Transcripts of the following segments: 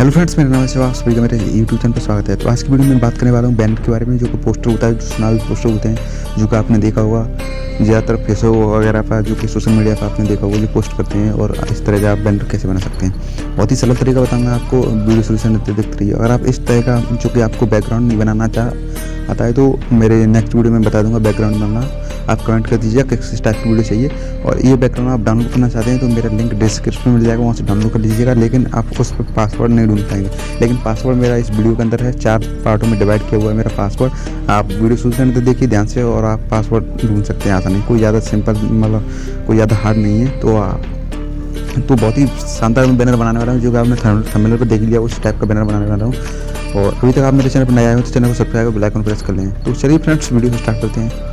Hello friends, मेरा नाम है शिवा, सभी का मेरे यूट्यूब चैनल पर स्वागत है। तो आज की वीडियो में बात करने वाला हूँ बैनर के बारे में, जो कि पोस्टर होता है, जो चुनावी पोस्टर होते हैं, जो कि आपने देखा होगा ज़्यादातर फेसबुक वगैरह पर, जो कि सोशल मीडिया पर आपने देखा होगा जो पोस्ट करते हैं। और इस तरह का आप बैनर कैसे बना सकते हैं, बहुत ही सरल तरीका बताऊंगा आपको। वीडियो सोल्यूशन देखते रहिए। अगर आप इस तरह का जो कि आपको बैकग्राउंड नहीं बनाना आता है, तो मेरे नेक्स्ट वीडियो में बता दूंगा बैकग्राउंड बनाना। आप कमेंट कर दीजिएगा किस टाइप की वीडियो चाहिए। और ये बैकग्राउंड आप डाउनलोड करना चाहते हैं तो मेरा लिंक डिस्क्रिप्शन में मिल जाएगा, वहाँ से डाउनलोड कर लीजिएगा। लेकिन आप उस पर पासवर्ड नहीं ढूंढ पाएंगे। लेकिन पासवर्ड मेरा इस वीडियो के अंदर है, 4 पार्टों में डिवाइड किया हुआ है मेरा पासवर्ड। आप वीडियो शुरू करने तो देखिए ध्यान से, और आप पासवर्ड ढूंढ सकते हैं आसानी। कोई ज़्यादा सिंपल, मतलब कोई ज़्यादा हार्ड नहीं है। तो बहुत ही शानदार बैनर बनाने वाला हूँ, जो कि आपने थंबनेल पर देख लिया, उस टाइप का बैनर बनाने वाला हूँ। और अभी तक आप मेरे चैनल पर नए आए हो तो चैनल को सब्सक्राइब और बेल आइकन प्रेस कर लें। तो चलिए फ्रेंड्स, वीडियो को स्टार्ट करते हैं।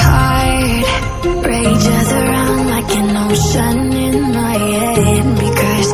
heart rages around like an ocean in my head, because